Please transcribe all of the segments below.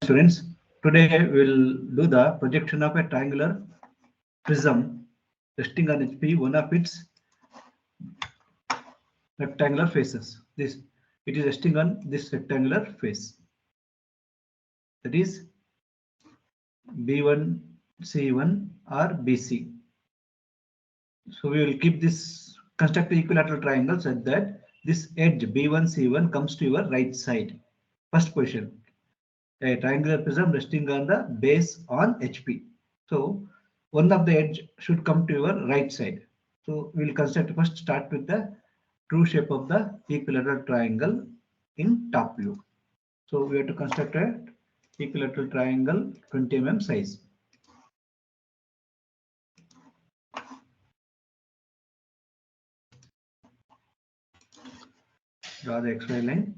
Students, today we'll do the projection of a triangular prism resting on HP, one of its rectangular faces. It is resting on this rectangular face, that is B1, C1 or BC. So we will keep this construct equilateral triangle such that this edge B1, C1 comes to your right side. First position, a triangular prism resting on the base on HP. So one of the edge should come to your right side. So we'll construct first start with the true shape of the equilateral triangle in top view. So we have to construct a equilateral triangle 20 mm size. Draw the XY line.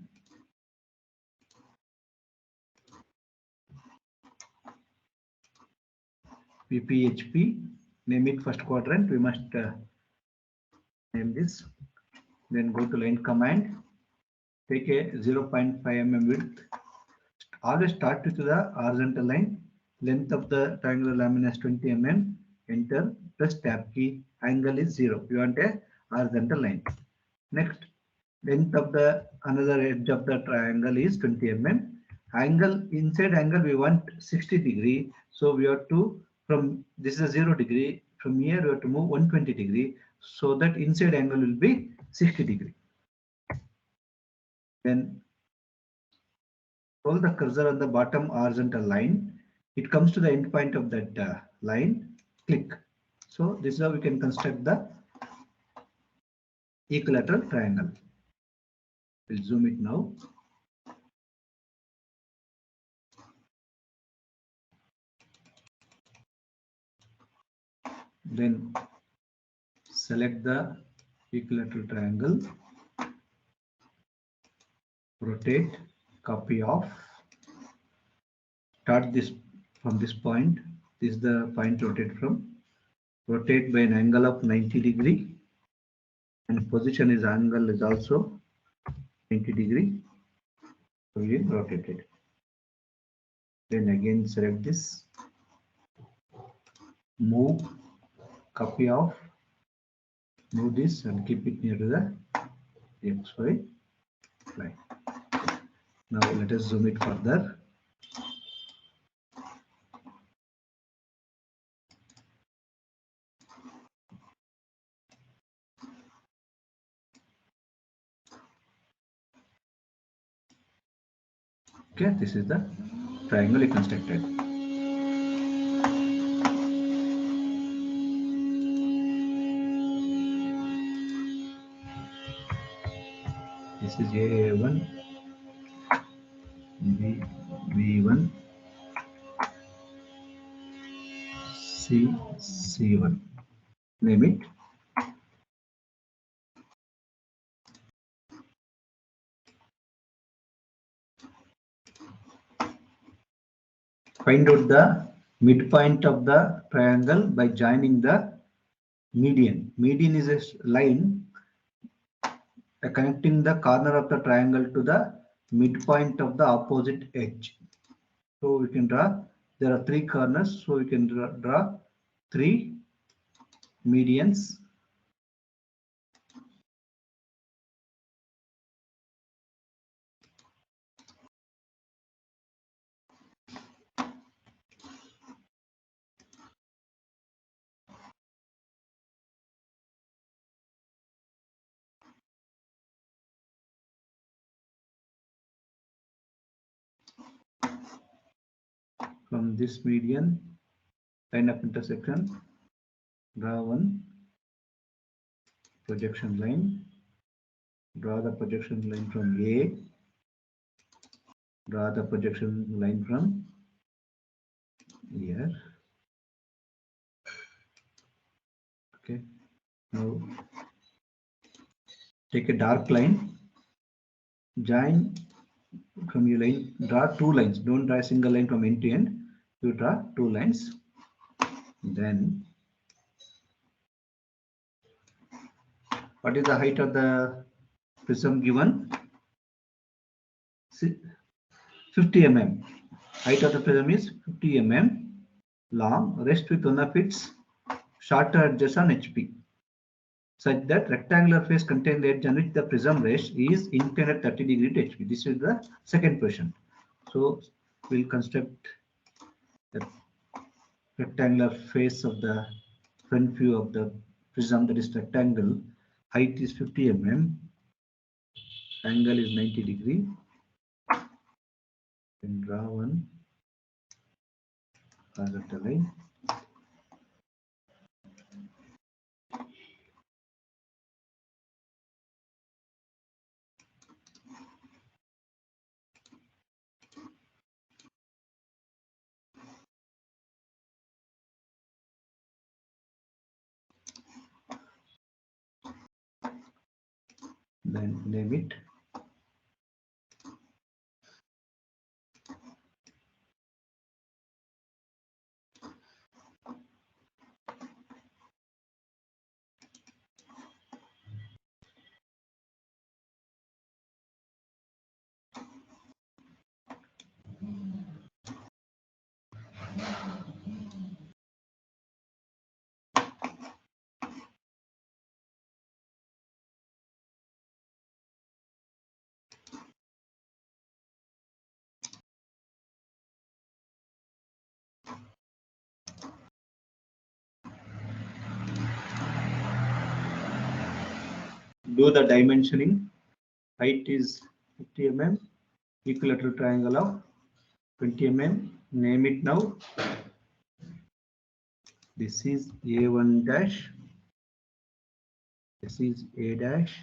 VPHP, name it first quadrant. We must name this. Then go to line command. Take a 0.5 mm width. Always start with the horizontal line. Length of the triangular lamina is 20 mm. Enter. Press tab key. Angle is 0. You want a horizontal line. Next, length of the another edge of the triangle is 20 mm. Angle inside angle we want 60 degree. So we have to from this is a 0 degree. From here we have to move 120 degree so that inside angle will be 60 degree. Then hold the cursor on the bottom horizontal line. It comes to the end point of that line. Click. So this is how we can construct the equilateral triangle. We'll zoom it now. Then select the equilateral triangle, rotate, copy off, start this from this point. This is the point to rotate from. Rotate by an angle of 90 degree, and position is angle is also 90 degree. So we rotate it. Then again select this, move, copy off, move this and keep it near to the XY line. Now let us zoom it further. Okay, this is the triangle we constructed. This is A1, B1, C1. Name it. Find out the midpoint of the triangle by joining the median. Median is a line connecting the corner of the triangle to the midpoint of the opposite edge. So we can draw, there are three corners, so we can draw three medians. From this median, line of intersection, draw one projection line. Draw the projection line from A. Draw the projection line from here. Okay. Now take a dark line. Join from your line. Draw two lines. Don't draw a single line from end to end. You draw two lines. Then what is the height of the prism given? 50 mm. Height of the prism is 50 mm long, rest with one of its shorter edges on HP, such that rectangular face contain the edge on which the prism rests is inclined at 30 degree to HP. This is the second question. So we'll construct the rectangular face of the front view of the prism, that is rectangle. Height is 50 mm, angle is 90 degree. And draw one horizontal line. Then name it. Do the dimensioning. Height is 50 mm, equilateral triangle of 20 mm. Name it now. This is A1 dash. This is A dash.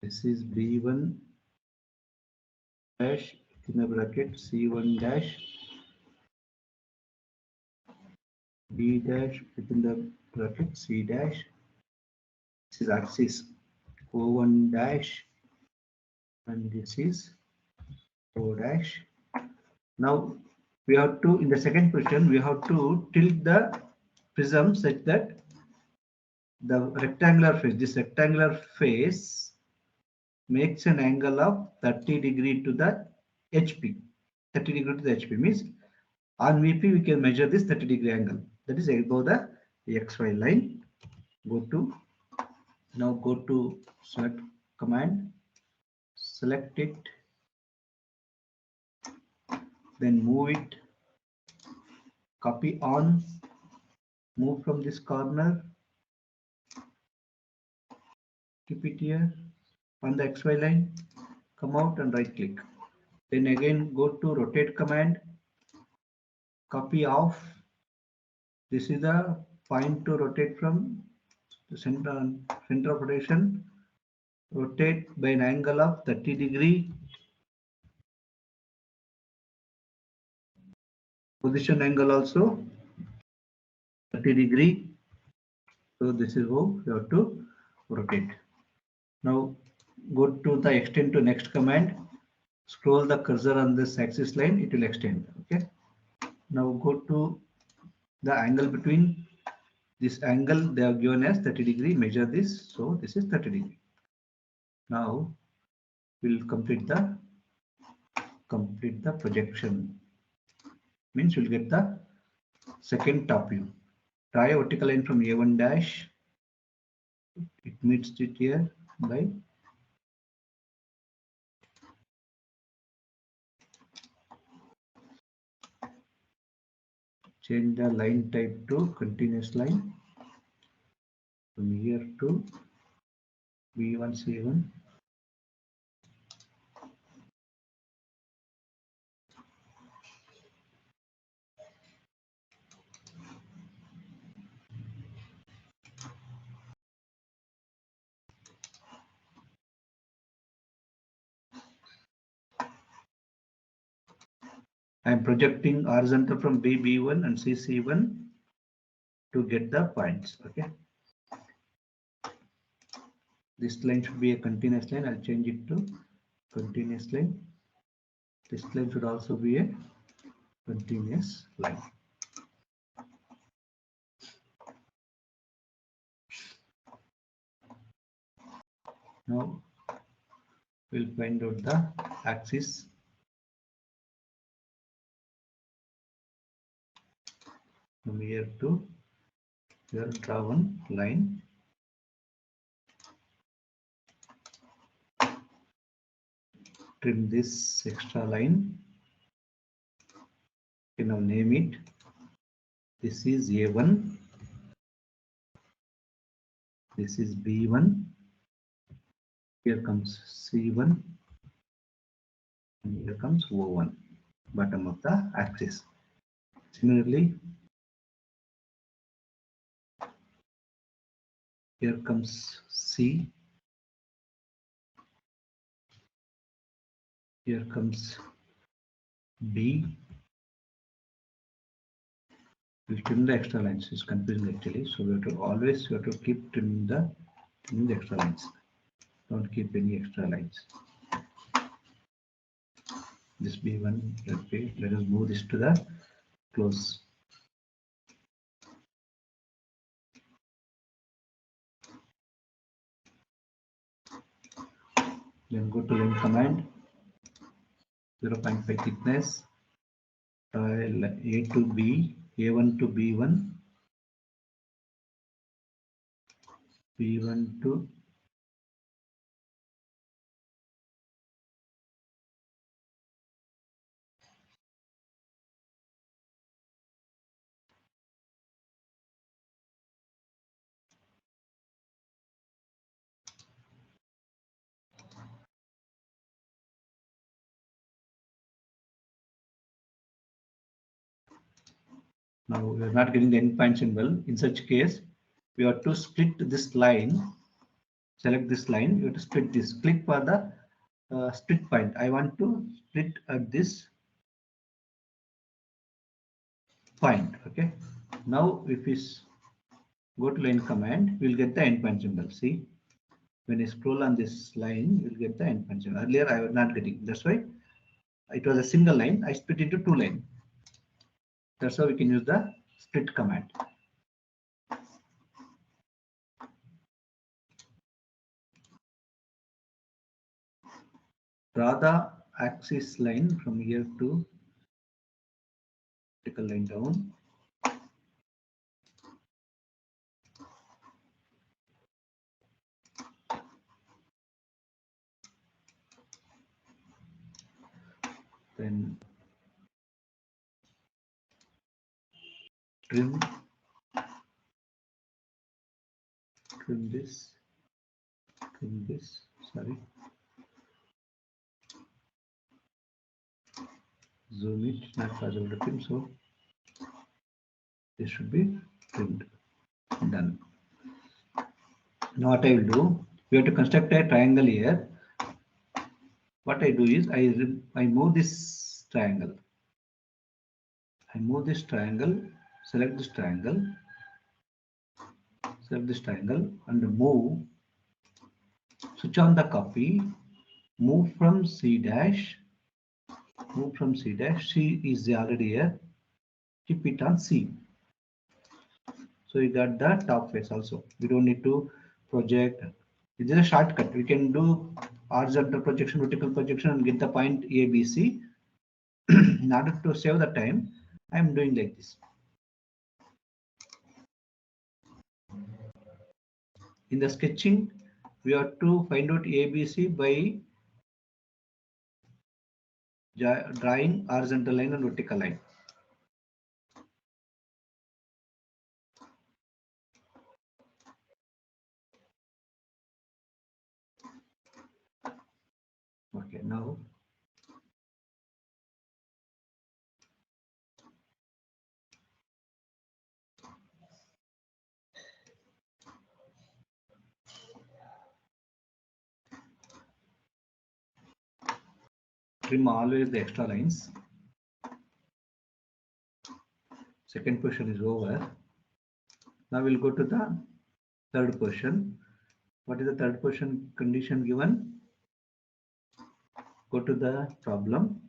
This is B1 dash in the bracket C1 dash. B dash within the bracket C dash. This is axis O1 dash, and this is O dash. Now we have to, in the second question, we have to tilt the prism such that the rectangular face, this rectangular face makes an angle of 30 degree to the HP. 30 degree to the HP means on VP we can measure this 30 degree angle. That is above the XY line. Now go to select command, select it, then move it, copy on, move from this corner, keep it here on the XY line, come out and right click. Then again go to rotate command, copy off. This is the point to rotate from the center of rotation. Rotate by an angle of 30 degree. Position angle also 30 degree. So this is how you have to rotate. Now go to the extend to next command. Scroll the cursor on this axis line, it will extend. Okay. Now go to the angle between this angle they have given as 30 degree. Measure this. So this is 30 degree. Now we'll complete the projection. Means you'll get the second top view. Draw a vertical line from A1 dash. It meets it here by change the line type to continuous line from here to B1 C1. I am projecting horizontal from B1 and C1 to get the points. Okay. This line should be a continuous line. I'll change it to continuous line. This line should also be a continuous line. Now we'll find out the axis From here to here, draw one line. Trim this extra line. You now name it. This is A1. This is B1. Here comes C1. And here comes O1, bottom of the axis. Similarly, here comes C. Here comes B. We'll trim the extra lines. It's confusing actually. So we have to keep trimming the extra lines. Don't keep any extra lines. This B1, let us move this to the close. Then go to line command, 0.5 thickness, A to B, A1 to B1, B1 to now we are not getting the endpoint symbol. In such case, we have to split this line. Select this line. You have to split this. Click for the split point. I want to split at this point. Okay. Now, if we go to line command, we'll get the endpoint symbol. See, when I scroll on this line, you'll get the endpoint symbol. Earlier, I was not getting. That's why it was a single line. I split into two lines. That's how we can use the split command. Draw the axis line from here to vertical line down. Then trim this, sorry. Zoom it, not possible to trim, so this should be trimmed. Done. Now what I will do, we have to construct a triangle here. What I do is I move this triangle. I move this triangle, select this triangle, and move. Switch on the copy. Move from C dash. C is already here. Keep it on C. So you got the top face also. We don't need to project. It is a shortcut. We can do horizontal projection, vertical projection, and get the point A, B, C. In order to save the time, I am doing like this. In the sketching, we have to find out A, B, C by drawing horizontal line and vertical line. Okay, now trim always the extra lines. Second question is over. Now we'll go to the third question. What is the third question condition given? Go to the problem.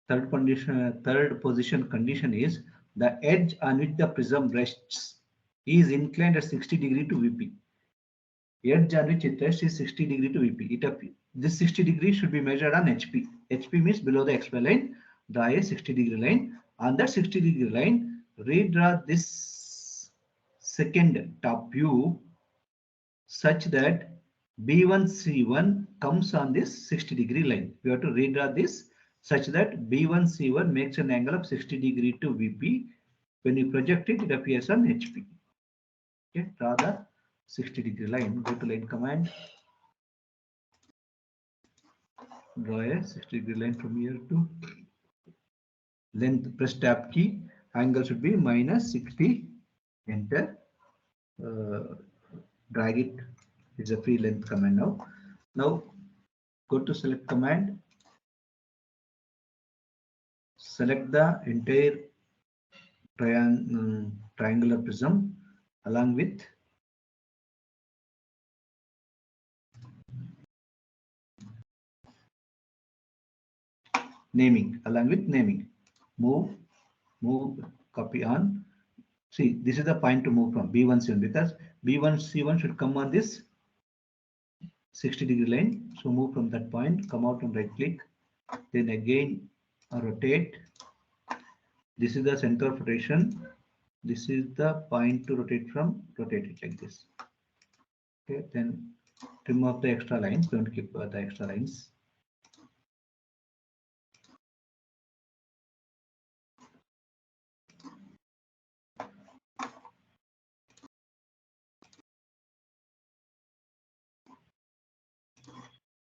Third position condition is the edge on which the prism rests is inclined at 60 degree to VP. Edge on which it rests is 60 degree to VP. This 60 degree should be measured on HP. HP means below the XY line. Draw a 60 degree line. On that 60 degree line, redraw this second top view such that B1 C1 comes on this 60-degree line. We have to redraw this such that B1 C1 makes an angle of 60 degree to VP. When you project it, it appears on HP. Okay, draw the 60-degree line. Go to line command. Draw a 60-degree line from here to length. Press tab key. Angle should be minus 60. Enter. Drag it. It's a free length command now. Now go to select command. Select the entire triangular prism along with naming. Move, copy on. See, this is the point to move from B1 C1 because B1 C1 should come on this 60-degree line. So move from that point, come out and right click, then again rotate. This is the center of rotation. This is the point to rotate from. Rotate it like this. Okay, then trim off the extra lines. Don't keep the extra lines.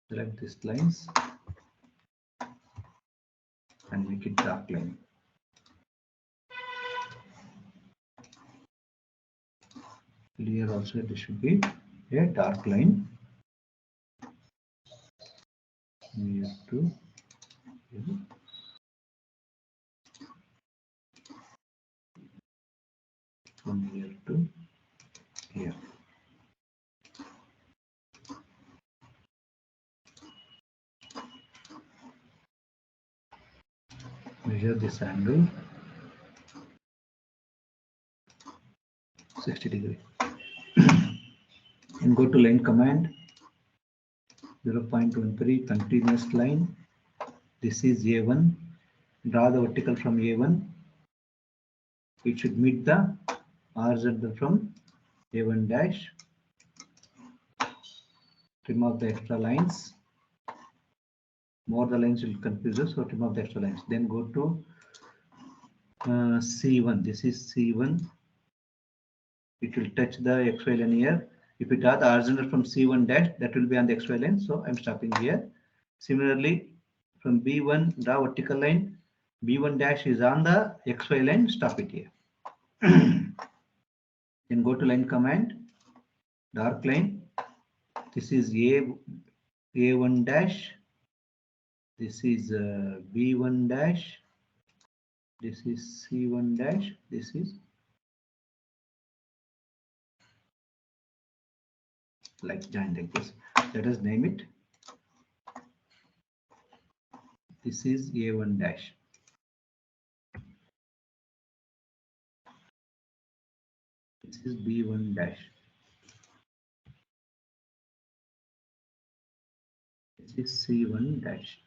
Select these lines and make it dark line. Here also this should be a dark line. Here to here. From here to here. Measure this angle 60 degree and go to line command 0.13 continuous line. This is A1. Draw the vertical from A1. It should meet the horizontal from A1 dash. Trim off the extra lines. More the lines will confuse us, so trim off the extra lines. Then go to C1. This is C1. It will touch the XY line here. If you draw the horizontal from C1 dash, that will be on the XY line. So I'm stopping here. Similarly, from B1, draw vertical line. B1 dash is on the XY line. Stop it here. Then go to line command. Dark line. This is A1 dash. This is B1 dash. This is C1 dash. This is like join like this. Let us name it. This is A1 dash. This is B1 dash. This is C1 dash.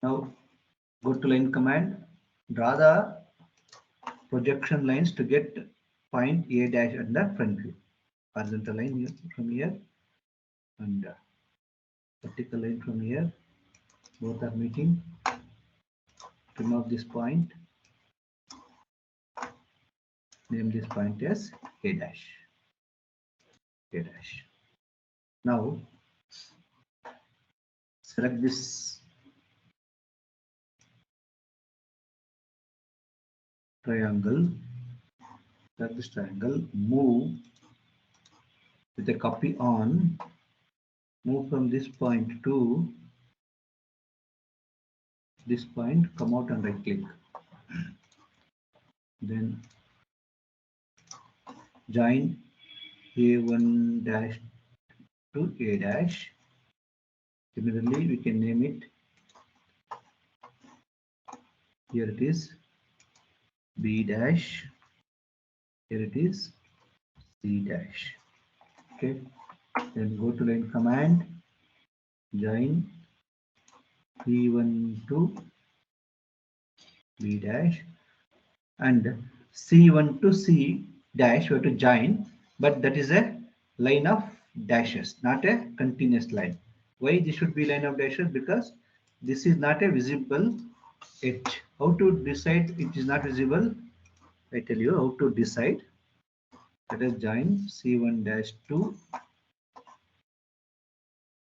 Now go to line command. Draw the projection lines to get point A dash at the front view. Horizontal line here, from here and vertical line from here. Both are meeting. Trim off this point. Name this point as A dash. A dash. Now select this triangle. Select this triangle. Move with a copy on. Move from this point to this point. Come out and right click. Then join A1 dash to A dash. Similarly, we can name it. Here it is B dash. Here it is C dash. Okay. Then go to line command. Join B1 to B dash, and C1 to C dash we have to join, but that is a line of dashes, not a continuous line. Why this should be line of dashes? Because this is not a visible edge. How to decide it is not visible? I tell you how to decide. Let us join C1 dash to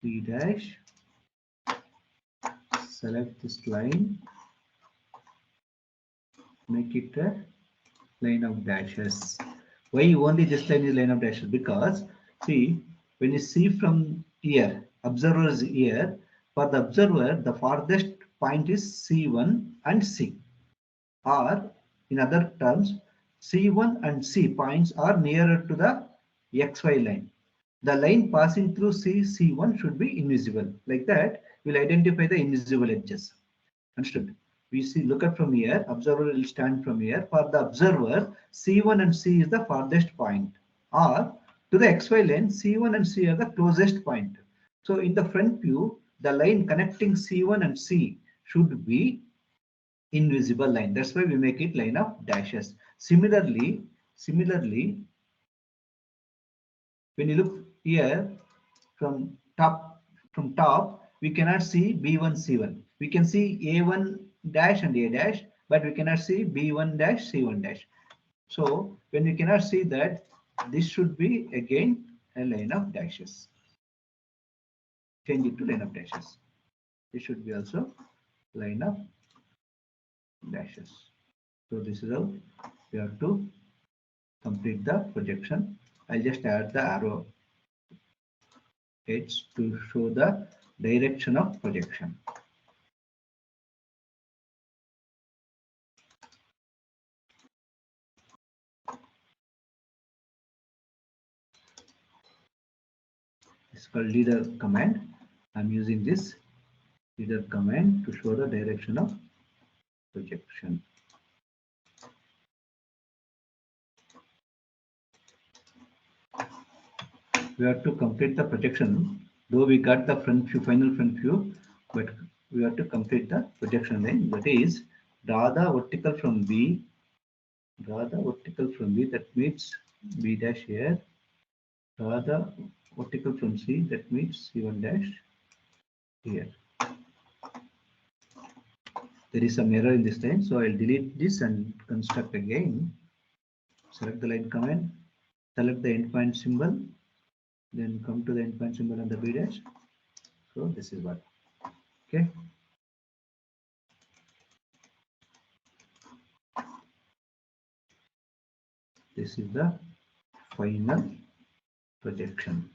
C dash. Select this line, make it a line of dashes. Why only this line is line of dashes? Because see, when you see from here, observer is here. For the observer, the farthest point is C1 and C. Or in other terms, C1 and C points are nearer to the XY line. The line passing through C1 should be invisible. Like that, we'll identify the invisible edges. Understood? We see, look at from here, observer will stand from here. For the observer, C1 and C is the farthest point. Or to the XY line, C1 and C are the closest point. So in the front view, the line connecting C1 and C should be invisible line. That's why we make it line of dashes. Similarly, when you look here from top, we cannot see B1, C1. We can see A1 dash and A dash, but we cannot see B1 dash, C1 dash. So when we cannot see that, this should be again a line of dashes. Change it to line of dashes. This should be also line of dashes. So this is how we have to complete the projection. I'll just add the arrow heads to show the direction of projection. It's called leader command. I'm using this leader command to show the direction of projection. We have to complete the projection, though we got the front view, final front view, but we have to complete the projection line. That is, draw the vertical from B, that means B dash here. Draw the vertical from C, that means C1 dash here. There is some error in this line, so I'll delete this and construct again. Select the line command, select the endpoint symbol, then come to the endpoint symbol on the B dash. So this is what. Okay. This is the final projection.